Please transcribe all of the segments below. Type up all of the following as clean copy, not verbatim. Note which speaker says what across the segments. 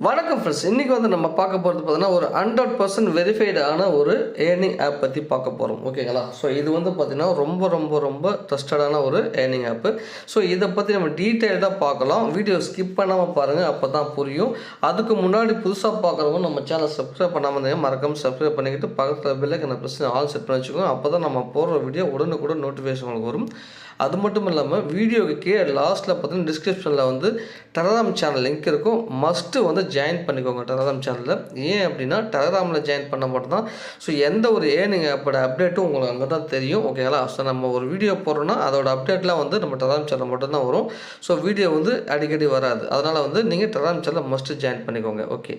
Speaker 1: வணக்கம் ஃப்ரெண்ட்ஸ். இன்றைக்கி வந்து நம்ம பார்க்க போகிறது பார்த்தீங்கன்னா ஒரு 100% வெரிஃபைடான ஒரு ஏர்னிங் ஆப் பற்றி பார்க்க போகிறோம். ஓகேங்களா? ஸோ இது வந்து பார்த்திங்கன்னா ரொம்ப ட்ரஸ்டடான ஒரு ஏர்னிங் ஆப்பு. ஸோ இதை பற்றி நம்ம டீட்டெயில்டாக பார்க்கலாம். வீடியோ ஸ்கிப் பண்ணாமல் பாருங்கள், அப்போ தான் புரியும். அதுக்கு முன்னாடி புதுசாக பார்க்குறவங்க நம்ம சேனல் சப்ஸ்கிரைப் பண்ணாமல் இருந்தாங்க, மறக்காமல் சப்ஸ்கிரைப் பண்ணிக்கிட்டு பக்கத்தில் பெல் ஐக்கான ப்ரெஸ் ஆல் செட் பண்ணி வச்சுக்கோங்க. அப்போ தான் நம்ம போடுற வீடியோ உடனுக்குடன் நோட்டிஃபிகேஷன் உங்களுக்கு வரும். அது மட்டும் இல்லாமல் வீடியோக்கு கீழே லாஸ்ட்டில் பார்த்தீங்கன்னா டிஸ்கிரிப்ஷனில் வந்து டெலகிராம் சேனல் லிங்க் இருக்கும். மஸ்ட்டு வந்து ஜாயின் பண்ணிக்கோங்க டெலகிராம் சேனலில். ஏன் அப்படின்னா டெலகிராமில் ஜாயின் பண்ண மட்டும் தான் ஸோ எந்த ஒரு ஏர்னிங் ஆப்போட அப்டேட்டும் உங்களுக்கு அங்கே தான் தெரியும். ஓகேங்களா? ஸோ நம்ம ஒரு வீடியோ போடுறோன்னா அதோட அப்டேட்லாம் வந்து நம்ம டெலகிராம் சேனல் மட்டும்தான் வரும். ஸோ வீடியோ வந்து அடிக்கடி வராது. அதனால் வந்து நீங்கள் டெலகிராம் சேனலில் மஸ்ட்டு ஜாயின் பண்ணிக்கோங்க. ஓகே.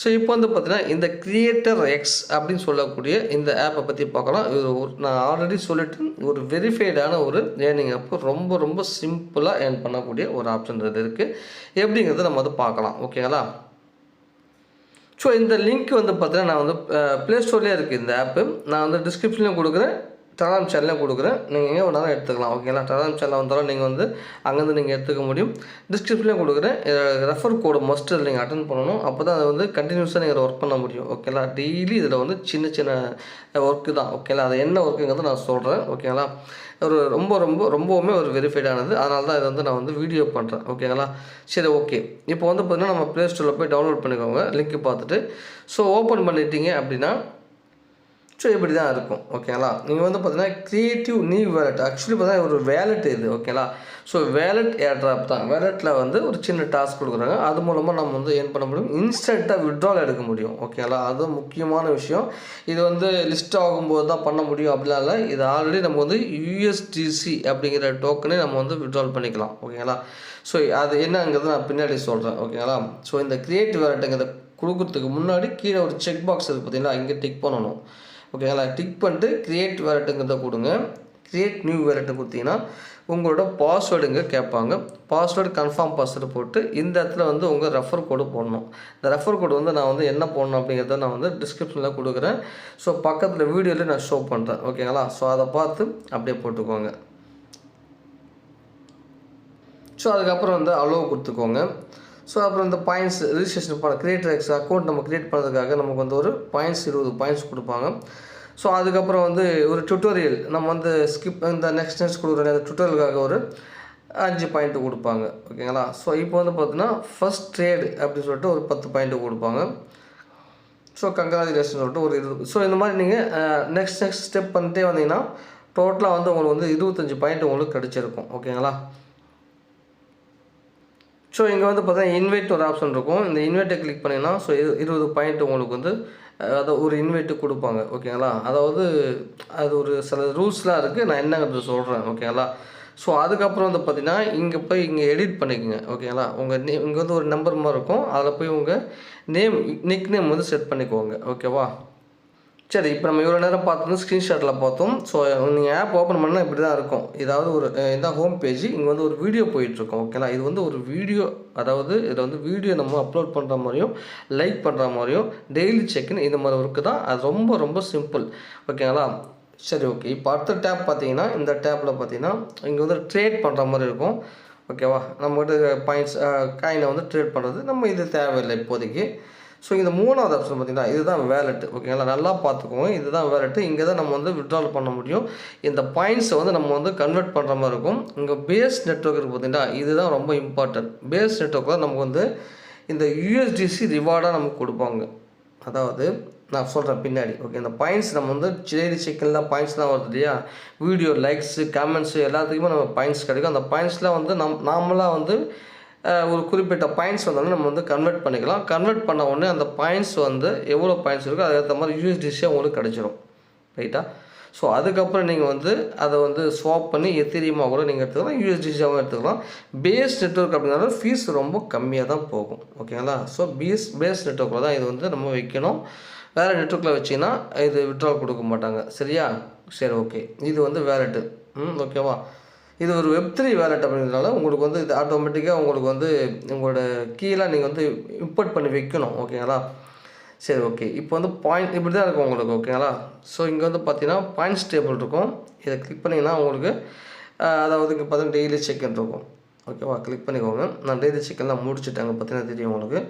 Speaker 1: ஸோ இப்போ வந்து பார்த்தீங்கன்னா இந்த கிரியேட்டர் எக்ஸ் அப்படின்னு சொல்லக்கூடிய இந்த ஆப்பை பற்றி பார்க்கலாம். இது நான் ஆல்ரெடி சொல்லிட்டு ஒரு வெரிஃபைடான ஒரு ஏர்னிங் ஆப்பு. ரொம்ப சிம்பிளாக ஏர்ன் பண்ணக்கூடிய ஒரு ஆப்ஷன் இது இருக்குது. எப்படிங்கிறத நம்ம வந்து பார்க்கலாம். ஓகேங்களா? ஸோ இந்த லிங்க் வந்து பார்த்தீங்கன்னா நான் வந்து ப்ளே ஸ்டோர்லேயே இருக்குது இந்த ஆப்பு. நான் வந்து டிஸ்கிரிப்ஷன்லேயும் கொடுக்குறேன், டெலகிராம் சேனலையும் கொடுக்குறேன். நீங்கள் எங்கே வேணாலும் எடுத்துக்கலாம். ஓகேங்களா? டெலகிராம் சேனல் வந்தாலும் நீங்கள் வந்து அங்கேருந்து நீங்கள் எடுத்துக்க முடியும். டிஸ்கிரிப்ஷன்லேயும் கொடுக்குறேன். ரெஃபர் கோடு மஸ்ட்டு நீங்கள் அட்டன் பண்ணணும். அப்போ தான் அதை வந்து கண்டினியூஸாக நீங்கள் ஒர்க் பண்ண முடியும். ஓகேங்களா? டெய்லி இதில் வந்து சின்ன ஒர்க்கு தான். ஓகேங்களா? அது என்ன ஒர்க்குங்கிறத நான் சொல்கிறேன். ஓகேங்களா? ஒரு ரொம்பவுமே ஒரு வெரிஃபைடானது. அதனால தான் இதை வந்து நான் வந்து வீடியோ பண்ணுறேன். ஓகேங்களா? சரி, ஓகே. இப்போ வந்து பார்த்தீங்கன்னா நம்ம ப்ளே ஸ்டோரில் போய் டவுன்லோட் பண்ணிக்கோங்க, லிங்க் பார்த்துட்டு. ஸோ ஓப்பன் பண்ணிட்டீங்க அப்படின்னா ஸோ இப்படி தான் இருக்கும். ஓகேங்களா? நீங்கள் வந்து பார்த்தீங்கன்னா கிரியேட்டிவ் நியூ வேலட். ஆக்சுவலி பார்த்தீங்கன்னா ஒரு வேலட் இது. ஓகேங்களா? ஸோ வேலட் ஏர்ட்ராப் தான். வேலட்டில் வந்து ஒரு சின்ன டாஸ்க் கொடுக்குறாங்க. அது மூலமாக நம்ம வந்து ஏர்ன் பண்ண முடியும். இன்ஸ்டண்ட்டாக விட்ரால் எடுக்க முடியும். ஓகேங்களா? அது முக்கியமான விஷயம். இது வந்து லிஸ்ட் ஆகும்போது தான் பண்ண முடியும் அப்படிலாம் இல்லை. இது ஆல்ரெடி நம்ம வந்து USDC அப்படிங்கிற டோக்கனே நம்ம வந்து விட்ரால் பண்ணிக்கலாம். ஓகேங்களா? ஸோ அது என்னங்கிறது நான் பின்னாடி சொல்கிறேன். ஓகேங்களா? ஸோ இந்த கிரியேட்டிவ் வேலட்டுங்கிறத கொடுக்குறதுக்கு முன்னாடி கீழே ஒரு செக் பாக்ஸ் இருக்குது பார்த்தீங்களா, இங்கே டிக் பண்ணணும். ஓகேங்களா? டிக் பண்ணிட்டு கிரியேட் வேலட்டுங்கிறத கொடுங்க. கிரியேட் நியூ வேலட்டு கொடுத்தீங்கன்னா உங்களோட பாஸ்வேர்டுங்க கேட்பாங்க. பாஸ்வேர்டு கன்ஃபார்ம் பாஸ்வேர்டு போட்டு இந்த இடத்துல வந்து உங்கள் ரெஃபர் கோடு போடணும். இந்த ரெஃபர் கோடு வந்து நான் வந்து என்ன போடணும் அப்படிங்கிறத நான் வந்து டிஸ்கிரிப்ஷனில் கொடுக்குறேன். ஸோ பக்கத்தில் வீடியோவில் நான் ஷோ பண்ணுறேன். ஓகேங்களா? ஸோ அதை பார்த்து அப்படியே போட்டுக்கோங்க. ஸோ அதுக்கப்புறம் வந்து அலோவ் கொடுத்துக்கோங்க. ஸோ அப்புறம் இந்த பாயிண்ட்ஸ் ரிஜிஸ்ட்ரேஷன் பண்ண கிரியேட்டர் எக்ஸ் அக்கௌண்ட் நம்ம கிரியேட் பண்ணுறதுக்காக நமக்கு வந்து ஒரு பாயிண்ட்ஸ் 20 பாயிண்ட்ஸ் கொடுப்பாங்க. ஸோ அதுக்கப்புறம் வந்து ஒரு டுட்டோரியல் நம்ம வந்து இந்த நெக்ஸ்ட் கொடுக்குற அந்த டுட்டோரியலுக்காக ஒரு 5 பாயிண்ட்டு கொடுப்பாங்க. ஓகேங்களா? ஸோ இப்போ வந்து பார்த்தீங்கன்னா ஃபஸ்ட் ட்ரேடு அப்படின்னு சொல்லிட்டு ஒரு 10 பாயிண்ட்டு கொடுப்பாங்க. ஸோ கங்க்ராச்சுலேஷன் சொல்லிட்டு ஒரு 20. ஸோ இந்த மாதிரி நீங்கள் நெக்ஸ்ட் ஸ்டெப் பண்ணிட்டே வந்தீங்கன்னா டோட்டலாக வந்து உங்களுக்கு வந்து 25 பாயிண்ட் உங்களுக்கு கிடச்சிருக்கும். ஓகேங்களா? ஸோ இங்கே வந்து பார்த்தீங்கன்னா இன்வைட் ஒரு ஆப்ஷன் இருக்கும். இந்த இன்வைட்டை கிளிக் பண்ணிங்கன்னா ஸோ 20 பாயிண்ட் உங்களுக்கு வந்து அதை ஒரு இன்வைட்டு கொடுப்பாங்க. ஓகேங்களா? அதாவது அது ஒரு சில ரூல்ஸ்லாம் இருக்குது, நான் என்னங்கிறது சொல்கிறேன். ஓகேங்களா? ஸோ அதுக்கப்புறம் வந்து பார்த்தீங்கன்னா இங்கே எடிட் பண்ணிக்கோங்க. ஓகேங்களா? உங்கள் இங்கே வந்து ஒரு நம்பர் மாதிரி இருக்கும், அதில் போய் உங்கள் நிக் நேம் வந்து செட் பண்ணிக்கோங்க. ஓகேவா? சரி, இப்போ நம்ம இவ்வளோ நேரம் பார்த்தோம், ஸ்க்ரீன்ஷாட்டில் பார்த்தோம். ஸோ நீங்கள் ஆப் ஓப்பன் பண்ணால் இப்படி தான் இருக்கும். இதாவது ஒரு இதான் ஹோம் பேஜ். இங்கே வந்து ஒரு வீடியோ போயிட்டுருக்கோம். ஓகேங்களா? இது வந்து ஒரு வீடியோ, அதாவது இதில் வந்து வீடியோ நம்ம அப்லோட் பண்ணுற மாதிரியும் லைக் பண்ணுற மாதிரியும் டெய்லி செக்இன் இந்த மாதிரி ஒர்க்கு தான். அது ரொம்ப சிம்பிள். ஓகேங்களா? சரி, ஓகே. இப்போ அடுத்த டேப் பார்த்தீங்கன்னா இந்த டேப்பில் பார்த்தீங்கன்னா இங்கே வந்து ட்ரேட் பண்ணுற மாதிரி இருக்கும். ஓகேவா? நம்மகிட்ட பாயிண்ட்ஸ் காயினை வந்து ட்ரேட் பண்ணுறது நம்ம இது தேவையில்லை இப்போதைக்கு. ஸோ இந்த 3வது ஆப்ஷன் பார்த்தீங்கன்னா இதுதான் வேலெட்டு. ஓகேங்களா? நல்லா பார்த்துக்கோங்க. இதுதான் வேலெட்டு. இங்கே தான் நம்ம வந்து விட்ரால் பண்ண முடியும். இந்த பாயிண்ட்ஸை வந்து நம்ம வந்து கன்வெர்ட் பண்ணுற மாதிரி இருக்கும். இங்கே பேஸ் நெட்வொர்க் இருக்குது பார்த்தீங்கன்னா, இதுதான் ரொம்ப இம்பார்ட்டன்ட். பேஸ் நெட்வொர்க்கில் நமக்கு வந்து இந்த USDC ரிவார்டாக நமக்கு கொடுப்பாங்க. அதாவது நான் சொல்கிறேன் பின்னாடி. ஓகே, இந்த பாயிண்ட்ஸ் நம்ம வந்து டெய்லி செக்கில் பாயிண்ட்ஸ்லாம் வருது இல்லையா, வீடியோ லைக்ஸு கமெண்ட்ஸு எல்லாத்துக்குமே நம்ம பாயிண்ட்ஸ் கிடைக்கும். அந்த பாயிண்ட்ஸ்லாம் வந்து நாமளாக வந்து ஒரு குறிப்பிட்ட பாயிண்ட்ஸ் வந்தாலும் நம்ம வந்து கன்வெர்ட் பண்ணிக்கலாம். கன்வெர்ட் பண்ண உடனே அந்த பாயிண்ட்ஸ் வந்து எவ்வளோ பாயிண்ட்ஸ் இருக்கோ அதுக்கேற்ற மாதிரி USDC உங்களுக்கு கிடச்சிரும். ரைட்டா? ஸோ அதுக்கப்புறம் நீங்கள் வந்து அதை வந்து ஸ்வாப் பண்ணி எத்திரியமாக கூட நீங்கள் எடுத்துக்கலாம், USDCயாகவும் எடுத்துக்கலாம். பேஸ் நெட்வொர்க் அப்படின்னாலும் ஃபீஸ் ரொம்ப கம்மியாக தான் போகும். ஓகேங்களா? ஸோ பேஸ் நெட்வொர்க்கில் தான் இது வந்து நம்ம வைக்கணும். வேறு நெட்வொர்க்கில் வச்சிங்கன்னா இது விட்ரால் கொடுக்க மாட்டாங்க. சரியா? சரி, ஓகே. இது வந்து வேலெட்டு. ஓகேவா? இது ஒரு Web3 வேலெட் அப்படிங்கிறதுனால உங்களுக்கு வந்து இது ஆட்டோமேட்டிக்காக உங்களுக்கு வந்து உங்களோட கீழே நீங்கள் வந்து இம்போர்ட் பண்ணி வைக்கணும். ஓகேங்களா? சரி, ஓகே. இப்போ வந்து பாயிண்ட் இப்படி தான் இருக்கும் உங்களுக்கு. ஓகேங்களா? ஸோ இங்கே வந்து பார்த்தீங்கன்னா பாயிண்ட்ஸ் டேபிள் இருக்கும். இதை கிளிக் பண்ணிங்கன்னா உங்களுக்கு அதாவது இங்கே பார்த்தீங்கன்னா டெய்லி செக்இன் இருக்கும். ஓகேவா? கிளிக் பண்ணிக்கோங்க. நான் டெய்லி செக்இன்லாம் முடிச்சுட்டேன். அங்கே பார்த்தீங்கன்னா தெரியும் உங்களுக்கு.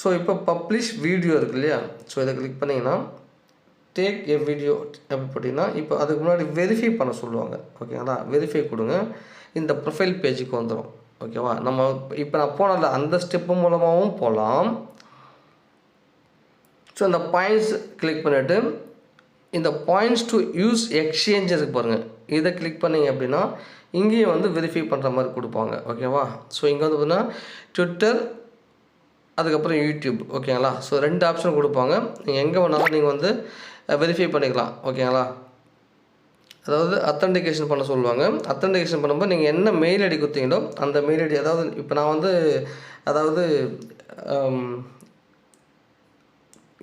Speaker 1: ஸோ இப்போ பப்ளிஷ் வீடியோ இருக்கு இல்லையா, ஸோ இதை கிளிக் பண்ணிங்கன்னா டேக் எ வீடியோ அப்படி போட்டிங்கன்னா இப்போ அதுக்கு முன்னாடி வெரிஃபை பண்ண சொல்லுவாங்க. ஓகேங்களா, வெரிஃபை கொடுங்க, இந்த ப்ரொஃபைல் பேஜுக்கு வந்துடும். ஓகேவா, நம்ம இப்போ நான் போனதில்ல அந்த ஸ்டெப்பு மூலமாகவும் போகலாம். ஸோ இந்த பாயிண்ட்ஸ் கிளிக் பண்ணிவிட்டு இந்த பாயிண்ட்ஸ் டு யூஸ் எக்ஸ்சேஞ்ச் இருக்கு பாருங்கள், இதை கிளிக் பண்ணிங்க அப்படின்னா இங்கேயும் வந்து வெரிஃபை பண்ணுற மாதிரி கொடுப்பாங்க. ஓகேவா, ஸோ இங்கே வந்து பார்த்தீங்கன்னா ட்விட்டர் அதுக்கப்புறம் யூடியூப். ஓகேங்களா, ஸோ 2 ஆப்ஷன் கொடுப்பாங்க. நீங்கள் எங்கே வேணாலும் நீங்கள் வந்து வெரிஃபை பண்ணிக்கலாம். ஓகேங்களா, அதாவது அத்தன்டிகேஷன் பண்ண சொல்லுவாங்க. அத்தன்டிகேஷன் பண்ணும்போது நீங்கள் என்ன மெயில் ஐடி கொடுத்தீங்களோ அந்த மெயில் ஐடி, அதாவது இப்போ நான் வந்து அதாவது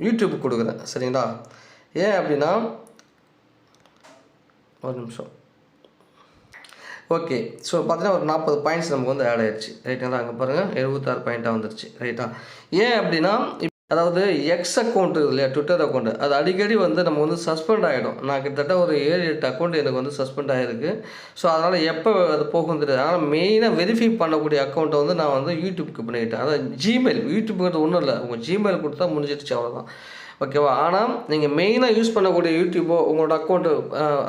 Speaker 1: யூடியூப் கொடுக்குறேன் சரிங்களா. ஏன் அப்படின்னா ஒரு நிமிஷம். ஓகே, ஸோ பார்த்தீங்கன்னா ஒரு 40 பாயிண்ட்ஸ் நமக்கு வந்து ஆட் ஆயிடுச்சு ரைட்டுங்களா. அங்கே பாருங்கள் 76 பாயிண்ட்டாக வந்துருச்சு ரைட்டா. ஏன் அப்படின்னா அதாவது எக்ஸ் அக்கௌண்ட் இல்லையா, ட்விட்டர் அக்கௌண்ட், அது அடிக்கடி வந்து நம்ம வந்து சஸ்பெண்ட் ஆகிடும். நான் கிட்டத்தட்ட ஒரு 7-8 அக்கௌண்ட் எனக்கு வந்து சஸ்பெண்ட் ஆகிருக்கு. ஸோ அதனால் எப்போ அது போகும் தெரியாது. ஆனால் மெயினாக வெரிஃபை பண்ணக்கூடிய அக்கௌண்ட்டை வந்து நான் வந்து யூடியூப்க்கு பண்ணிக்கிட்டேன். அதாவது ஜிமெயில், யூடியூப்ங்கிறது ஒன்றும் இல்லை, உங்கள் ஜிமெயில் கொடுத்தா முடிஞ்சிடுச்சு அவ்வளோதான். ஓகேவா, ஆனால் நீங்கள் மெயினாக யூஸ் பண்ணக்கூடிய யூடியூப்போ உங்களோட அக்கௌண்ட்டு,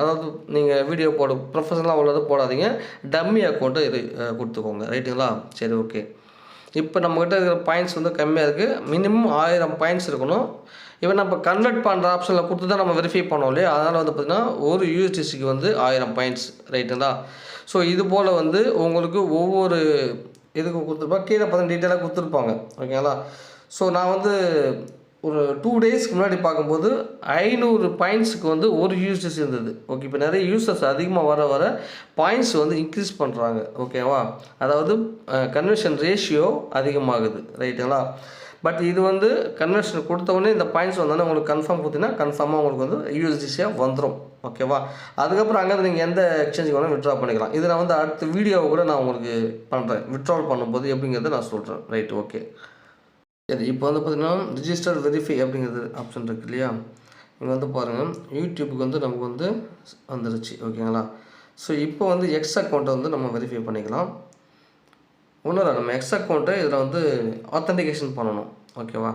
Speaker 1: அதாவது நீங்கள் வீடியோ ப்ரொஃபஷனலாக உள்ளது போடாதீங்க, டம்மி அக்கௌண்ட்டு இது கொடுத்துக்கோங்க ரைட்டுங்களா. சரி ஓகே, இப்போ நம்மக்கிட்ட இருக்கிற பாயிண்ட்ஸ் வந்து கம்மியாக இருக்குது. மினிமம் 1000 பாயிண்ட்ஸ் இருக்கணும். இப்போ நம்ம கன்வெர்ட் பண்ணுற ஆப்ஷனில் கொடுத்து தான் நம்ம வெரிஃபை பண்ணோம் இல்லையா, அதனால் வந்து பார்த்திங்கன்னா ஒரு யூஎஸ்டிசிக்கு வந்து 1000 பாயிண்ட்ஸ் ரைட்டுங்களா. ஸோ இது போல் வந்து உங்களுக்கு ஒவ்வொரு இதுக்கு கொடுத்துருப்பாங்க, கீழே பார்த்தா டீட்டெயிலாக கொடுத்துருப்பாங்க. ஓகேங்களா, ஸோ நான் வந்து ஒரு 2 டேஸ்க்கு முன்னாடி பார்க்கும்போது 500 பாயிண்ட்ஸுக்கு வந்து ஒரு யூசர்ஸ் இருந்தது. ஓகே, இப்போ நிறைய யூசர்ஸ் அதிகமாக வர வர பாயிண்ட்ஸ் வந்து இன்க்ரீஸ் பண்ணுறாங்க. ஓகேவா, அதாவது கன்வர்ஷன் ரேஷியோ அதிகமாகுது ரைட்டுங்களா. பட் இது வந்து கன்வர்ஷன் கொடுத்தவொடனே இந்த பாயிண்ட்ஸ் வந்தோடனே உங்களுக்கு கன்ஃபார்ம் கொடுத்தீங்கன்னா கன்ஃபார்மாக உங்களுக்கு வந்து யூஎஸ்டிசியாக வந்துடும். ஓகேவா, அதுக்கப்புறம் அங்கேருந்து நீங்கள் எந்த எக்ஸ்சேஞ்சுக்கு வேணால் விட்ரா பண்ணிக்கலாம். இதை நான் வந்து அடுத்த வீடியோவை கூட நான் உங்களுக்கு பண்ணுறேன், விட்ரால் பண்ணும்போது எப்படிங்கிறத நான் சொல்கிறேன். ரைட் ஓகே, சரி. இப்போ வந்து பார்த்திங்கன்னா ரிஜிஸ்டர் வெரிஃபை அப்படிங்கிறது ஆப்ஷன் இருக்குது இல்லையா, இங்கே வந்து பாருங்கள் யூடியூப்புக்கு வந்து நமக்கு வந்து வந்துருச்சு. ஓகேங்களா, ஸோ இப்போ வந்து எக்ஸ் அக்கௌண்ட்டை வந்து நம்ம வெரிஃபை பண்ணிக்கலாம். ஒன்றும் இல்லை, நம்ம எக்ஸ் அக்கௌண்ட்டை இதில் வந்து ஆத்தென்டிகேஷன் பண்ணணும். ஓகேவா,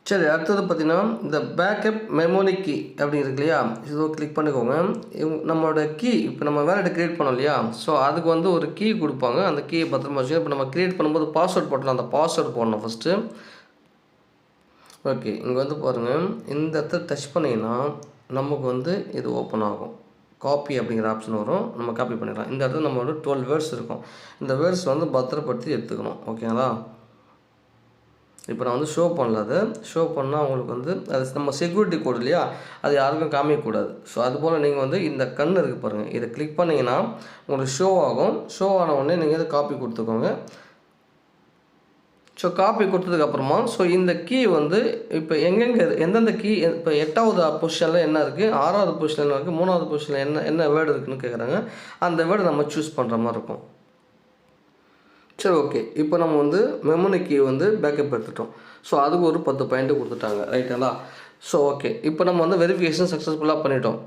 Speaker 1: சரி. அடுத்தது பார்த்திங்கன்னா இந்த பேக்கப் மெமோரி கீ அப்படிங்கிறது இல்லையா, இதோ கிளிக் பண்ணிக்கோங்க. நம்மளோட கீ இப்போ நம்ம வேலட் க்ரியேட் பண்ணோம் இல்லையா, ஸோ அதுக்கு வந்து ஒரு கீ கொடுப்பாங்க. அந்த கீயை பத்திரமா வச்சுக்கோங்க. இப்போ நம்ம க்ரியேட் பண்ணும்போது பாஸ்வேர்ட் போட்டலாம், அந்த பாஸ்வேர்ட் போடணும் ஃபஸ்ட்டு. ஓகே, இங்கே வந்து பாருங்கள், இந்த இடத்த டச் பண்ணிங்கன்னா நமக்கு வந்து இது ஓப்பன் ஆகும். காப்பி அப்படிங்கிற ஆப்ஷன் வரும், நம்ம காப்பி பண்ணிக்கலாம். இந்த இடத்துல நம்மளோட 12 வேர்ட்ஸ் இருக்கும். இந்த வேர்ட்ஸ் வந்து பத்திரப்படுத்தி எடுத்துக்கணும். ஓகேங்களா, இப்போ நான் வந்து ஷோ பண்ணல, அதை ஷோ பண்ணால் உங்களுக்கு வந்து அது நம்ம செக்யூரிட்டி கோடு இல்லையா, அது யாருக்கும் காமிக்கக்கூடாது. ஸோ அதுபோல் நீங்கள் வந்து இந்த கண் இருக்குது பாருங்கள், இதை கிளிக் பண்ணிங்கன்னா உங்களுக்கு ஷோ ஆகும். ஷோ ஆன உடனே நீங்கள் இதை காப்பி கொடுத்துக்கோங்க. ஸோ காப்பி கொடுத்ததுக்கப்புறமா ஸோ இந்த கீ வந்து இப்போ எங்கெங்கே எந்தெந்த கீ இப்போ 8வது பொசிஷனில் என்ன இருக்குது, 6வது பொசிஷனில் என்ன இருக்குது, 3வது பொசிஷனில் என்ன வேர்டு இருக்குதுன்னு கேட்குறாங்க. அந்த வேர்டு நம்ம சூஸ் பண்ணுற மாதிரி இருக்கும். சரி ஓகே, இப்போ நம்ம வந்து மெமரி கீ வந்து பேக்கப் எடுத்துட்டோம். ஸோ அதுக்கு ஒரு 10 பாயிண்ட்டு கொடுத்துட்டாங்க ரைட்டுங்களா. ஸோ ஓகே, இப்போ நம்ம வந்து வெரிஃபிகேஷன் சக்ஸஸ்ஃபுல்லாக பண்ணிட்டோம்.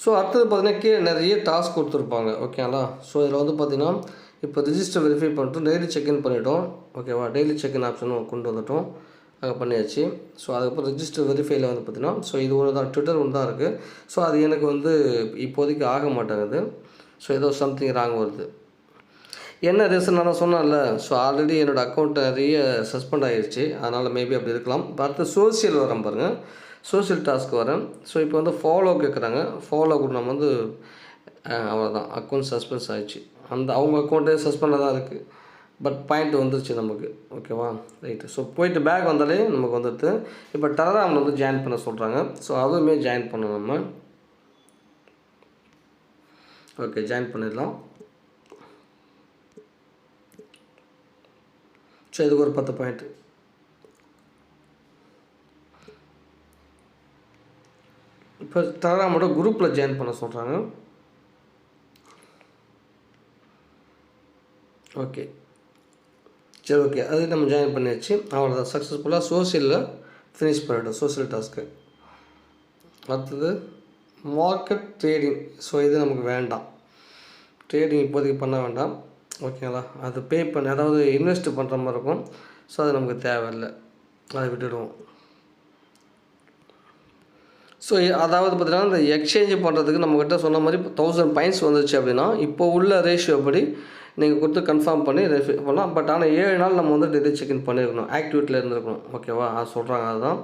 Speaker 1: ஸோ அடுத்தது பார்த்திங்கன்னா கீழே நிறைய டாஸ்க் கொடுத்துருப்பாங்க. ஓகேங்களா, ஸோ இதில் வந்து பார்த்திங்கன்னா இப்போ ரிஜிஸ்டர் வெரிஃபை பண்ணிட்டு டெய்லி செக்இன் பண்ணிட்டோம். ஓகேவா, டெய்லி செக்இன் ஆப்ஷனும் கொண்டு வந்துட்டோம், அங்கே பண்ணியாச்சு. ஸோ அதுக்கப்புறம் ரிஜிஸ்டர் வெரிஃபைல வந்து பார்த்திங்கன்னா ஸோ இது ஒன்று தான், ட்விட்டர் ஒன்று தான் இருக்குது. ஸோ அது எனக்கு வந்து இப்போதைக்கு ஆக மாட்டேங்குது. ஸோ ஏதோ சம்திங் ராங் வருது. என்ன ரீசன் நான் சொன்னேன்ல, ஸோ ஆல்ரெடி என்னோடய அக்கௌண்ட் நிறைய சஸ்பெண்ட் ஆகிடுச்சு, அதனால் மேபி அப்படி இருக்கலாம். அடுத்து சோசியல் வரேன் பாருங்கள், சோசியல் டாஸ்க் வரேன். ஸோ இப்போ வந்து ஃபாலோ கேட்குறாங்க. ஃபாலோ கூட நம்ம வந்து அவ்வளோதான், அக்கௌண்ட் சஸ்பென்ஸ் ஆகிடுச்சு. அந்த அவங்க அக்கௌண்ட்டே சஸ்பெண்டாக தான் இருக்குது, பட் பாயிண்ட் வந்துருச்சு நமக்கு. ஓகேவா, ரைட்டு. ஸோ போயிட்டு பேக் வந்தாலே நமக்கு வந்துடுது. இப்போ டெலகிராமில் வந்து ஜாயின் பண்ண சொல்கிறாங்க. ஸோ அதுவுமே ஜாயின் பண்ணணும் நம்ம. ஓகே, ஜாயின் பண்ணிடலாம். ஸோ இதுக்கு ஒரு 10 பாயிண்ட்டு. இப்போ டெலகிராமோட குரூப்பில் ஜாயின் பண்ண சொல்கிறாங்க. ஓகே, சரி ஓகே, அது நம்ம ஜாயின் பண்ணியாச்சு. அவ்வளோதான், சக்ஸஸ்ஃபுல்லாக சோசியலில் ஃபினிஷ் பண்ணிட்டோம் சோசியல் டாஸ்க்கு. அடுத்தது மார்க்கெட் ட்ரேடிங். ஸோ இது நமக்கு வேண்டாம், ட்ரேடிங் இப்போதைக்கு பண்ண வேண்டாம். ஓகேங்களா. அது பே பண்ணி அதாவது இன்வெஸ்ட் பண்ணுற மாதிரி இருக்கும். ஸோ அது நமக்கு தேவையில்லை, அதை விட்டுடுவோம். ஸோ அதாவது பார்த்தீங்கன்னா இந்த எக்ஸ்சேஞ்ச் பண்ணுறதுக்கு நம்மக்கிட்ட சொன்ன மாதிரி 1000 பாயிண்ட்ஸ் வந்துச்சு அப்படின்னா இப்போ உள்ள ரேஷியோ படி நீங்கள் கொடுத்து கன்ஃபார்ம் பண்ணி ரெஃபி பண்ணலாம். பட் ஆனால் 7 நாள் நம்ம வந்து டெய்லி செக்இன் பண்ணியிருக்கணும், ஆக்டிவேட்டில் இருந்திருக்கணும். ஓகேவா, அது சொல்கிறாங்க. அதுதான்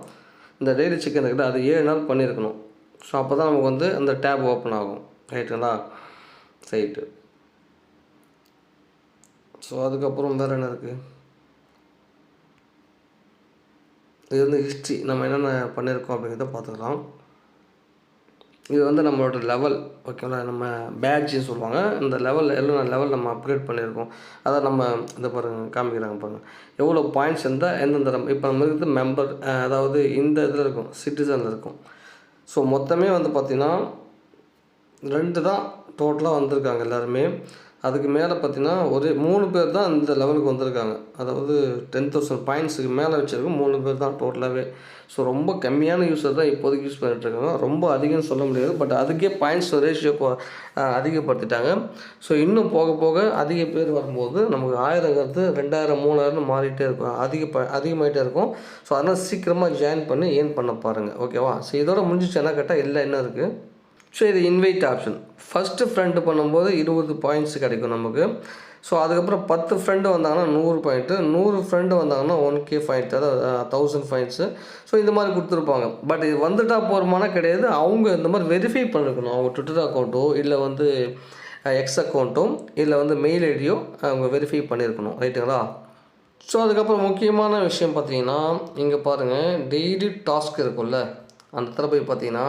Speaker 1: இந்த டெய்லி செக்இன் இருக்குது, அது 7 நாள் பண்ணியிருக்கணும். ஸோ அப்போ தான் நமக்கு வந்து அந்த டேப் ஓப்பன் ஆகும். ரைட்டுங்களா, ரைட்டு. ஸோ அதுக்கப்புறம் வேறு என்ன இருக்குது, இது வந்து ஹிஸ்ட்ரி, நம்ம என்னென்ன பண்ணியிருக்கோம் அப்படிங்கிறத பார்த்துக்கலாம். இது வந்து நம்மளோட லெவல். ஓகேங்களா, நம்ம பேட்ஜ்னு சொல்லுவாங்க. இந்த லெவல் எல்லாம் லெவல் நம்ம அப்கிரேட் பண்ணியிருக்கோம். அதை நம்ம இதை பாருங்கள், காமிக்கிறாங்க பாருங்கள், எவ்வளோ பாயிண்ட்ஸ் இருந்தால் எந்தெந்த இப்போ நம்ம இருக்கிறது மெம்பர், அதாவது இந்த இதில் இருக்கும், சிட்டிசனில் இருக்கும். ஸோ மொத்தமே வந்து பார்த்திங்கன்னா 2 தான் டோட்டலாக வந்திருக்காங்க எல்லாருமே. அதுக்கு மேலே பார்த்திங்கன்னா ஒரு 3 பேர் தான் இந்த லெவலுக்கு வந்திருக்காங்க. அதாவது 10,000 பாயிண்ட்ஸுக்கு மேலே வச்சுருக்கோம் 3 பேர் தான் டோட்டலாகவே. ஸோ ரொம்ப கம்மியான யூஸர் தான் இப்போதைக்கு யூஸ் பண்ணிகிட்ருக்காங்க. ரொம்ப அதிகம்னு சொல்ல முடியாது, பட் அதுக்கே பாயிண்ட்ஸ் ரேஷியோ அதிகப்படுத்திட்டாங்க. ஸோ இன்னும் போக போக அதிக பேர் வரும்போது நமக்கு 1000ங்கிறது 2000 3000ன்னு மாறிட்டே இருக்கும், அதிகமாகிட்டே இருக்கும். ஸோ அதனால் சீக்கிரமாக ஜாயின் பண்ணி ஏர்ன் பண்ண பாருங்கள். ஓகேவா. ஸோ இதோட முடிஞ்சிச்சு என்ன கேட்டால் இல்லை, என்ன இருக்குது. ஸோ இது இன்வைட் ஆப்ஷன். ஃபஸ்ட்டு ஃப்ரெண்டு பண்ணும்போது 20 பாயிண்ட்ஸ் கிடைக்கும் நமக்கு. ஸோ அதுக்கப்புறம் 10 ஃப்ரெண்டு வந்தாங்கன்னா 100 பாயிண்ட்டு, 100 ஃப்ரெண்டு வந்தாங்கன்னா 1K பாயிண்ட், அதாவது 1000 பாயிண்ட்ஸு. ஸோ இந்த மாதிரி கொடுத்துருப்பாங்க. பட் இது வந்துட்டால் போகிறமான கிடையாது, அவங்க இந்த மாதிரி வெரிஃபை பண்ணிருக்கணும். அவங்க ட்விட்டர் அக்கௌண்ட்டோ இல்லை வந்து எக்ஸ் அக்கௌண்ட்டோ இல்லை வந்து மெயில் ஐடியோ அவங்க வெரிஃபை பண்ணியிருக்கணும். ரைட்டுங்களா. ஸோ அதுக்கப்புறம் முக்கியமான விஷயம் பார்த்தீங்கன்னா, இங்கே பாருங்கள், டெய்லி டாஸ்க் இருக்கும்ல, அந்த இடத்துல போய் பார்த்தீங்கன்னா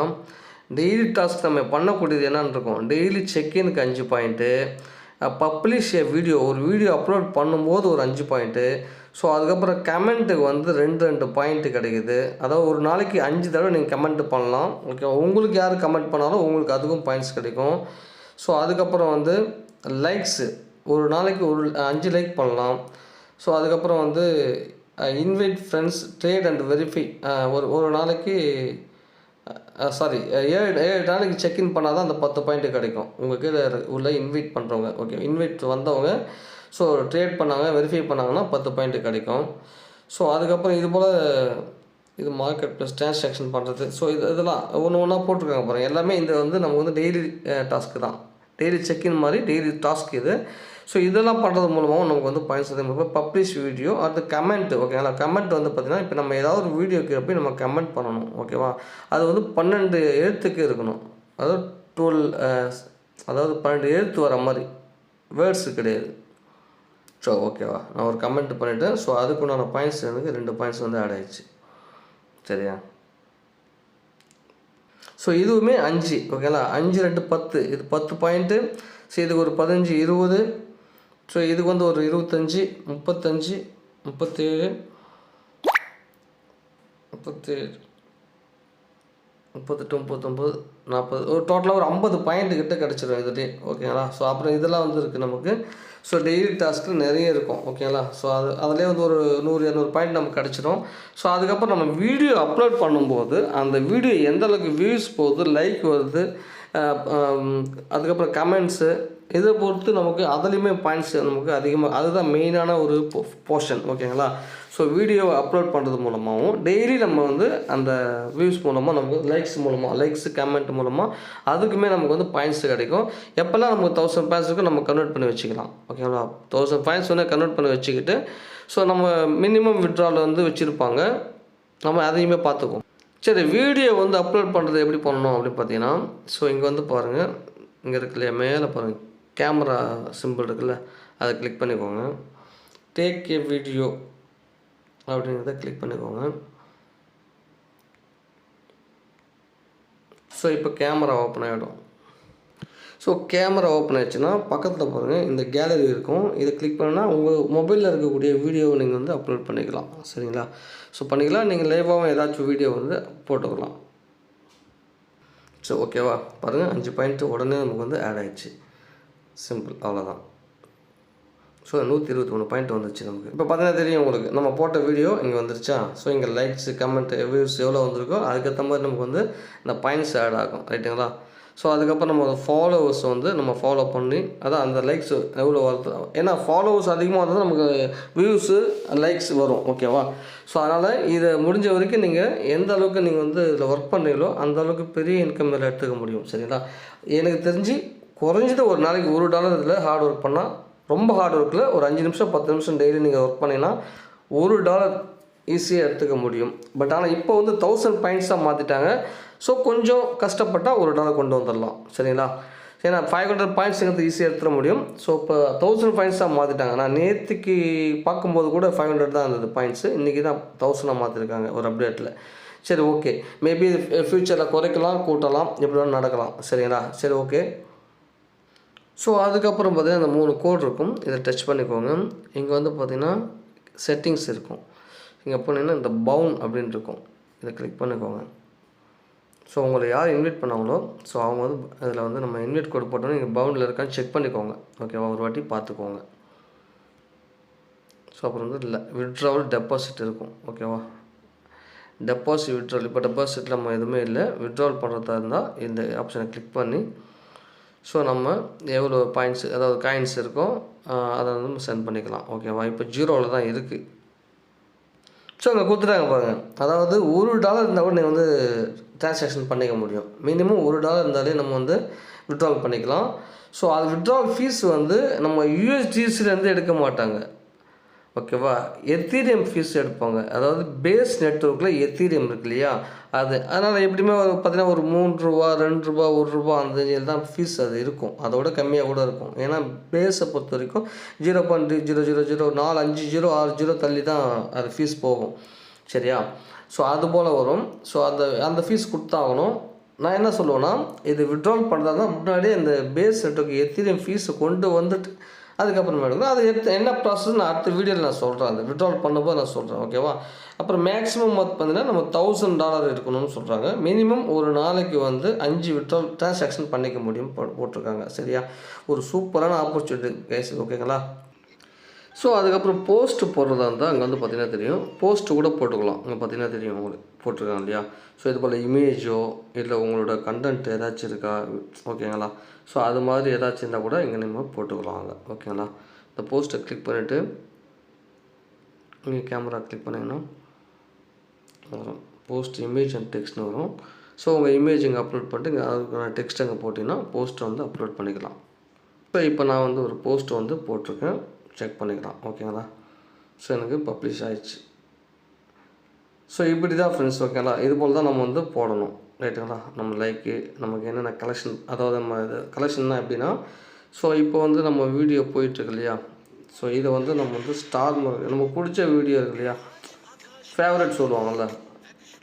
Speaker 1: டெய்லி டாஸ்க் நம்ம பண்ணக்கூடியது என்னென்னு இருக்கும். டெய்லி செக்இனுக்கு 5 பாயிண்ட்டு, பப்ளிஷ் ஏ வீடியோ, ஒரு வீடியோ அப்லோட் பண்ணும்போது ஒரு 5 பாயிண்ட்டு. ஸோ அதுக்கப்புறம் கமெண்ட்டுக்கு வந்து 2 பாயிண்ட்டு கிடைக்குது. அதாவது ஒரு நாளைக்கு 5 தடவை நீங்கள் கமெண்ட் பண்ணலாம். ஓகே, உங்களுக்கு யார் கமெண்ட் பண்ணாலும் உங்களுக்கு அதுக்கும் பாயிண்ட்ஸ் கிடைக்கும். ஸோ அதுக்கப்புறம் வந்து லைக்ஸு, ஒரு நாளைக்கு 5 லைக் பண்ணலாம். ஸோ அதுக்கப்புறம் வந்து invite friends, trade and verify, ஒரு நாளைக்கு 7 நாளைக்கு செக்இன் பண்ணால் தான் அந்த 10 பாயிண்ட்டு கிடைக்கும். உங்கள் கீழே உள்ள இன்வைட் பண்ணுறவங்க, ஓகே, இன்வைட் வந்தவங்க ஸோ ட்ரேட் பண்ணாங்க, வெரிஃபை பண்ணாங்கன்னா 10 பாயிண்ட்டு கிடைக்கும். ஸோ அதுக்கப்புறம் இது போல் இது மார்க்கெட் ப்ளஸ் டிரான்சாக்ஷன் பண்ணுறது. ஸோ இதெல்லாம் ஒன்று ஒன்றா போட்டிருக்காங்க பாருங்கள். எல்லாமே இந்த வந்து நமக்கு வந்து டெய்லி டாஸ்க்கு தான், டெய்லி செக்இன் மாதிரி டெய்லி டாஸ்க் இது. ஸோ இதெல்லாம் பண்ணுறது மூலமாகவும் நமக்கு வந்து பாயிண்ட்ஸ் அதிகமாக. பப்ளிஷ் வீடியோ, அது கமெண்ட். ஓகேங்களா, கமெண்ட் வந்து பார்த்திங்கன்னா இப்போ நம்ம ஏதாவது ஒரு வீடியோக்கு போய் நம்ம கமெண்ட் பண்ணணும். ஓகேவா, அது வந்து 12 எழுத்துக்கு இருக்கணும். அதாவது 12 அதாவது 12 எழுத்து வர மாதிரி, வேர்ட்ஸு கிடையாது. ஸோ ஓகேவா, நான் ஒரு கமெண்ட் பண்ணிவிட்டேன். ஸோ அதுக்குண்டான பாயிண்ட்ஸ் எனக்கு 2 பாயிண்ட்ஸ் வந்து ஆட் ஆகிடுச்சு. சரியா. ஸோ இதுவுமே 5. ஓகேங்களா, 5 2 10, இது 10 பாயிண்ட்டு. ஸோ இதுக்கு ஒரு 15 20. ஸோ இதுக்கு வந்து ஒரு 25 35 37 38 39 40, ஒரு டோட்டலாக ஒரு 50 பாயிண்ட் கிட்ட கிடச்சிடும் இதுலேயே. ஓகேங்களா. ஸோ அப்புறம் இதெல்லாம் வந்து இருக்குது நமக்கு. ஸோ டெய்லி டாஸ்க்கு நிறைய இருக்கும். ஓகேங்களா. ஸோ அதிலே வந்து ஒரு 100 200 பாயிண்ட் நமக்கு கிடச்சிடும். ஸோ அதுக்கப்புறம் நம்ம வீடியோ அப்லோட் பண்ணும்போது அந்த வீடியோ எந்த அளவுக்கு வியூஸ் போகுது, லைக் வருது, அதுக்கப்புறம் கமெண்ட்ஸு, இதை பொறுத்து நமக்கு அதுலேயுமே பாயிண்ட்ஸ் நமக்கு அதிகமாக, அதுதான் மெயினான ஒரு போர்ஷன். ஓகேங்களா. ஸோ வீடியோவை அப்லோட் பண்ணுறது மூலமாகவும் டெய்லி நம்ம வந்து அந்த வியூஸ் மூலமாக நமக்கு லைக்ஸு கமெண்ட் மூலமாக அதுக்குமே நமக்கு வந்து பாயிண்ட்ஸ் கிடைக்கும். எப்போல்லாம் நமக்கு 1000 பாயிண்ட்ஸுக்கு நம்ம கன்வெர்ட் பண்ணி வச்சுக்கலாம். ஓகேங்களா. 1000 பாயிண்ட்ஸ் வந்து கன்வெர்ட் பண்ணி வச்சுக்கிட்டு ஸோ நம்ம மினிமம் விட்ரால் வந்து வச்சுருப்பாங்க, நம்ம அதையுமே பார்த்துக்குவோம். சரி, வீடியோ வந்து அப்லோட் பண்ணுறது எப்படி பண்ணணும் அப்படின்னு பார்த்தீங்கன்னா, ஸோ இங்கே வந்து பாருங்கள், இங்கே இருக்கு இல்லையா, மேலே பாருங்கள் கேமரா சிம்பிள் இருக்குல்ல, அதை கிளிக் பண்ணிக்கோங்க. டேக் ஏ வீடியோ அப்படிங்கிறத கிளிக் பண்ணிக்கோங்க. ஸோ இப்போ கேமரா ஓப்பன் ஆகிடும். ஸோ கேமரா ஓப்பன் ஆகிடுச்சுன்னா பக்கத்தில் பாருங்கள் இந்த கேலரி இருக்கும், இதை கிளிக் பண்ணால் உங்கள் மொபைலில் இருக்கக்கூடிய வீடியோவை நீங்கள் வந்து அப்லோட் பண்ணிக்கலாம். சரிங்களா. ஸோ பண்ணிக்கலாம், நீங்கள் லைவாகவும் ஏதாச்சும் வீடியோ வந்து போட்டுக்கலாம். ஸோ ஓகேவா, பாருங்கள் 5 பாயிண்ட்டு உடனே நமக்கு வந்து ஆட் ஆகிடுச்சு. சிம்பிள், அவ்வளோதான். ஸோ 123 பாயிண்ட் வந்துருச்சு நமக்கு. இப்போ பார்த்தீங்கன்னா தெரியும் உங்களுக்கு, நம்ம போட்ட வீடியோ இங்கே வந்துருச்சா. ஸோ இங்கே லைக்ஸு கமெண்ட்டு வியூஸ் எவ்வளோ வந்திருக்கோ அதுக்கேற்ற மாதிரி நமக்கு வந்து இந்த பாயிண்ட்ஸ் ஆட் ஆகும். ரைட்டுங்களா. ஸோ அதுக்கப்புறம் நம்ம ஃபாலோவர்ஸ் வந்து நம்ம ஃபாலோ பண்ணி அதான் அந்த லைக்ஸ் எவ்வளோ வருது, ஏன்னா ஃபாலோவர்ஸ் அதிகமாக வந்தால் நமக்கு வியூஸு லைக்ஸ் வரும். ஓகேவா? ஸோ அதனால் இதை முடிஞ்ச வரைக்கும் நீங்கள் எந்த அளவுக்கு நீங்கள் வந்து இதில் ஒர்க் பண்ணுறீங்களோ அந்த அளவுக்கு பெரிய இன்கம் இதில் எடுத்துக்க முடியும். சரிங்களா? எனக்கு தெரிஞ்சு குறைஞ்சது ஒரு நாளைக்கு $1 இதில் ஹார்ட் ஒர்க் பண்ணால், ரொம்ப ஹார்ட் ஒர்க்கில் ஒரு 5 நிமிஷம் 10 நிமிஷம் டெய்லி நீங்கள் ஒர்க் பண்ணிங்கன்னா $1 ஈஸியாக எடுத்துக்க முடியும். பட் ஆனால் இப்போ வந்து 1000 பாயிண்ட்ஸாக மாற்றிட்டாங்க. ஸோ கொஞ்சம் கஷ்டப்பட்டால் $1 கொண்டு வந்துடலாம். சரிங்களா? ஏன்னா 500 பாயிண்ட்ஸுங்கிறது ஈஸியாக எடுத்துட முடியும். ஸோ இப்போ 1000 பாயிண்ட்ஸாக மாற்றிட்டாங்க. நான் நேற்றுக்கு பார்க்கும்போது கூட 500 தான் இருந்தது பாயிண்ட்ஸு. இன்றைக்கி தான் 1000 மாற்றிருக்காங்க ஒரு அப்டேட்டில். சரி, ஓகே. மேபி ஃப்யூச்சரில் குறைக்கலாம், கூட்டலாம், எப்படி வேணாலும் நடக்கலாம். சரிங்களா? சரி, ஓகே. ஸோ அதுக்கப்புறம் பார்த்திங்கன்னா இந்த 3 கோட் இருக்கும். இதை டச் பண்ணிக்கோங்க. இங்கே வந்து பார்த்திங்கன்னா செட்டிங்ஸ் இருக்கும். இங்கே போனீங்கன்னா இந்த பவுன் அப்படின்னு இருக்கும். இதை கிளிக் பண்ணிக்கோங்க. ஸோ உங்களை யார் இன்வைட் பண்ணாங்களோ ஸோ அவங்க வந்து அதில் வந்து நம்ம இன்வைட் கோட் போட்டோன்னா நீங்கள் பவுண்டில் இருக்கான்னு செக் பண்ணிக்கோங்க. ஓகேவா? ஒரு வாட்டி பார்த்துக்கோங்க. ஸோ அப்புறம் வந்து இல்லை விட்ராவல் டெபாசிட் இருக்கும். ஓகேவா? டெபாசிட் விட்ராவல், இப்போ டெபாசிட்டில் நம்ம எதுவுமே இல்லை. விட்ராவல் பண்ணுறதா இருந்தால் இந்த ஆப்ஷனை கிளிக் பண்ணி ஸோ நம்ம எவ்வளோ பாயிண்ட்ஸ் அதாவது காயின்ஸ் இருக்கோ அதை வந்து நம்ம சென்ட் பண்ணிக்கலாம். ஓகேவா? இப்போ 0வில் தான் இருக்குது. ஸோ அங்கே கொடுத்துட்டாங்க பாருங்கள். அதாவது $1 இருந்தால் கூட நீங்கள் வந்து ட்ரான்சாக்ஷன் பண்ணிக்க முடியும். மினிமம் $1 இருந்தாலே நம்ம வந்து விட்ராவல் பண்ணிக்கலாம். ஸோ அது விட்ராவல் ஃபீஸ் வந்து நம்ம USDCலேருந்து எடுக்க மாட்டாங்க. ஓகேவா? எத்தீரியம் ஃபீஸ் எடுப்பாங்க. அதாவது பேஸ் நெட்வொர்க்கில் எத்தீரியம் இருக்கு இல்லையா, அது. அதனால் எப்படியுமே பார்த்தீங்கன்னா ஒரு $3, $2, $1 அந்த ரேஞ்சில் தான் ஃபீஸ் அது இருக்கும். அதோட கம்மியாக கூட இருக்கும். ஏன்னா பேஸை பொறுத்த வரைக்கும் 0.00045060 தள்ளி தான் அது ஃபீஸ் போகும். சரியா? ஸோ அது போல் வரும். ஸோ அந்த ஃபீஸ் கொடுத்தாகணும். நான் என்ன சொல்லுவேன்னா, இது விட்ராவல் பண்ணுறதா தான் முன்னாடியே இந்த பேஸ் நெட்வொர்க் எத்தீரியம் ஃபீஸை கொண்டு வந்துட்டு அதுக்கப்புறமா எடுக்கணும். அது என்ன ப்ராசஸ் நான் அடுத்த வீடியோவில் நான் சொல்கிறேன். அந்த விட்ராவல் பண்ணும்போது நான் சொல்கிறேன். ஓகேவா? அப்புறம் மேக்ஸிமம் பார்த்தீங்கன்னா நம்ம $1000 இருக்கணும்னு சொல்கிறாங்க. மினிமம் ஒரு நாளைக்கு வந்து 5 விட்ராவல் ட்ரான்சாக்ஷன் பண்ணிக்க முடியும் போட்டிருக்காங்க. சரியா? ஒரு சூப்பரான ஆப்பர்ச்சுனிட்டி கைஸ். ஓகேங்களா? ஸோ அதுக்கப்புறம் போஸ்ட் போடுறதா இருந்தால் அங்கே வந்து பார்த்திங்கன்னா தெரியும். போஸ்ட்டு கூட போட்டுக்கலாம். அங்கே பார்த்திங்கன்னா தெரியும் உங்களுக்கு போட்டிருக்காங்க இல்லையா? ஸோ இது போல் இமேஜோ இல்லை உங்களோட கண்டென்ட் ஏதாச்சும் இருக்கா? ஓகேங்களா? ஸோ அது மாதிரி ஏதாச்சும் இருந்தால் கூட இங்கே நம்ம போட்டுக்கலாம் அங்கே. ஓகேங்களா? இந்த போஸ்ட்டை கிளிக் பண்ணிவிட்டு நீங்கள் கேமரா கிளிக் பண்ணிங்கன்னா வரும் போஸ்ட் இமேஜ் அண்ட் டெக்ஸ்ட்னு வரும். ஸோ உங்கள் இமேஜ் இங்கே அப்லோட் பண்ணிட்டு இங்கே அதுக்கான டெக்ஸ்ட் அங்கே போட்டிங்கன்னா போஸ்ட்டை வந்து அப்லோட் பண்ணிக்கலாம். இப்போ நான் வந்து ஒரு போஸ்ட் வந்து போட்டிருக்கேன். செக் பண்ணிக்கலாம். ஓகேங்களா? ஸோ எனக்கு பப்ளிஷ் ஆயிடுச்சு. ஸோ இப்படி தான் ஃப்ரெண்ட்ஸ். ஓகேங்களா? இது போல் தான் நம்ம வந்து போடணும். ரைட்டுங்களா? நம்ம லைக்கு நமக்கு என்னென்ன கலெக்ஷன், அதாவது நம்ம இது கலெக்ஷன்னா எப்படின்னா, ஸோ இப்போ வந்து நம்ம வீடியோ போயிட்டுருக்கு இல்லையா, ஸோ இதை வந்து நம்ம வந்து ஸ்டார் நமக்கு பிடிச்ச வீடியோ இருக்கு இல்லையா, ஃபேவரட் சொல்லுவாங்கள்ல,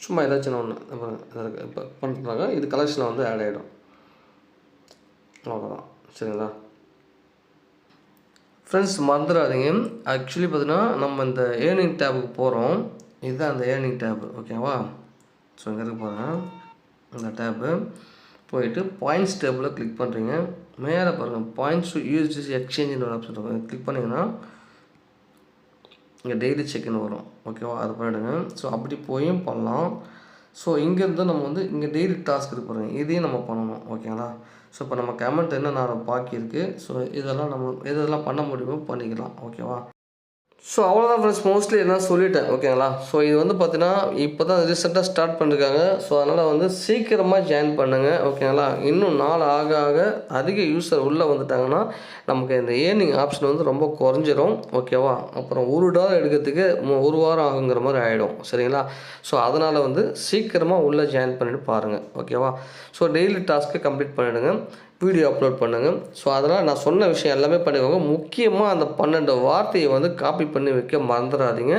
Speaker 1: சும்மா ஏதாச்சும் ஒன்று இப்போ பண்ணுறாங்க. இது கலெக்ஷனில் வந்து ஆட் ஆகிடும். அவ்வளோதான். சரிங்களா ஃப்ரெண்ட்ஸ்? மறந்துடாதீங்க. ஆக்சுவலி பார்த்தீங்கன்னா நம்ம இந்த ஏர்னிங் டேபுக்கு போகிறோம். இதுதான் அந்த ஏர்னிங் டேபு. ஓகேவா? ஸோ இங்கே இருக்க போகிறேன். இந்த டேபு போயிட்டு பாயிண்ட்ஸ் டேபிளில் கிளிக் பண்ணுறீங்க. மேலே பாருங்கள் பாயிண்ட்ஸ் USDC எக்ஸ்சேஞ்சுன்னு ஒரு ஆப்ஷன் இருக்கும். கிளிக் பண்ணிங்கன்னா இங்கே டெய்லி செக்இன் வரும். ஓகேவா? அது பண்ணிவிடுங்க. ஸோ அப்படி போயும் பண்ணலாம். ஸோ இங்கேருந்து நம்ம வந்து இங்கே டெய்லி டாஸ்க் இருக்கு பாருங்கள், இதையும் நம்ம பண்ணணும். ஓகேங்களா? ஸோ இப்போ நம்ம கமெண்ட் என்ன பாக்கி இருக்குது. ஸோ இதெல்லாம் நம்ம எதெல்லாம் பண்ண முடியுமோ பண்ணிக்கலாம். ஓகேவா? ஸோ அவ்வளோதான் ஃப்ரெண்ட்ஸ். மோஸ்ட்லி எல்லாம் சொல்லிட்டேன். ஓகேங்களா? ஸோ இது வந்து பார்த்தீங்கன்னா இப்போ தான் ரீசெண்டாக ஸ்டார்ட் பண்ணியிருக்காங்க. ஸோ அதனால் வந்து சீக்கிரமாக ஜாயின் பண்ணுங்கள். ஓகேங்களா? இன்னும் நாள் ஆக ஆக அதிக யூஸர் உள்ளே வந்துட்டாங்கன்னா நமக்கு இந்த ஏர்னிங் ஆப்ஷன் வந்து ரொம்ப குறைஞ்சிரும். ஓகேவா? அப்புறம் $1 எடுக்கிறதுக்கு 1 வாரம் ஆகுங்கிற மாதிரி ஆகிடும். சரிங்களா? ஸோ அதனால் வந்து சீக்கிரமாக உள்ளே ஜாயின் பண்ணிவிட்டு பாருங்கள். ஓகேவா? ஸோ டெய்லி டாஸ்க்கு கம்ப்ளீட் பண்ணிவிடுங்க. வீடியோ அப்லோட் பண்ணுங்கள். ஸோ அதனால் நான் சொன்ன விஷயம் எல்லாமே பண்ணிக்கோங்க. முக்கியமாக அந்த 12 வார்த்தையை வந்து காப்பி பண்ணி வைக்க மறந்துடாதீங்க.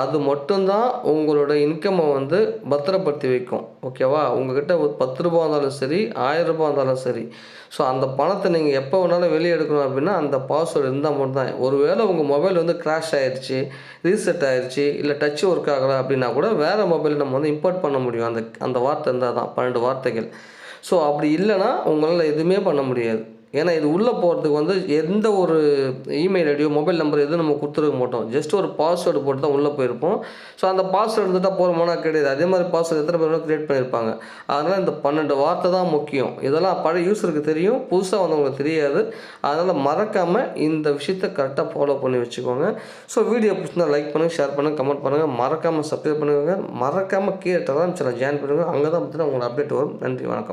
Speaker 1: அது மட்டும்தான் உங்களோட இன்கம்மை வந்து பத்திரப்படுத்தி வைக்கும். ஓகேவா? உங்கள்கிட்ட ஒரு $10 இருந்தாலும் சரி, $1000 இருந்தாலும் சரி, ஸோ அந்த பணத்தை நீங்கள் எப்போ வேணாலும் வெளியே எடுக்கணும் அப்படின்னா அந்த பாஸ்வேர்டு இருந்தால் மட்டும் தான். ஒருவேளை உங்கள் மொபைல் வந்து கிராஷ் ஆகிடுச்சு, ரீசெட் ஆகிடுச்சு, இல்லை டச் ஒர்க் ஆகலை அப்படின்னா கூட வேறு மொபைல் நம்ம வந்து இம்போர்ட் பண்ண முடியும். அந்த வார்த்தை இருந்தால் தான் 12 வார்த்தைகள். ஸோ அப்படி இல்லைன்னா உங்களால் எதுவுமே பண்ண முடியாது. ஏன்னா இது உள்ளே போகிறதுக்கு வந்து எந்த ஒரு இமெயில் ஐடியோ மொபைல் நம்பர் எதுவும் நம்ம கொடுத்துருக்க மாட்டோம். ஜஸ்ட் ஒரு பாஸ்வேர்டு போட்டு தான் உள்ளே போயிருப்போம். ஸோ அந்த பாஸ்வேர்டு இருந்துட்டால் போகிறோம்னா கிடையாது. அதே மாதிரி பாஸ்வேர்டு எத்தனை பேர் க்ரியேட் பண்ணியிருப்பாங்க. அதனால் இந்த 12 வார்த்தை தான் முக்கியம். இதெல்லாம் பழைய யூஸருக்கு தெரியும், புதுசாக வந்தவங்களுக்கு தெரியாது. அதனால் மறக்காமல் இந்த விஷயத்தை கரெக்டாக ஃபாலோ பண்ணி வச்சுக்கோங்க. ஸோ வீடியோ பிடிச்சிருந்தா லைக் பண்ணுங்கள், ஷேர் பண்ணுங்கள், கமெண்ட் பண்ணுங்கள். மறக்காமல் சப்ஸ்கிரைப் பண்ணுங்கள். மறக்காமல் கீழே டெலகிராம் சேனல் ஜாயின் பண்ணுங்கள். அங்கே தான் பார்த்தீங்கன்னா உங்களுக்கு அப்டேட் வரும். நன்றி, வணக்கம்.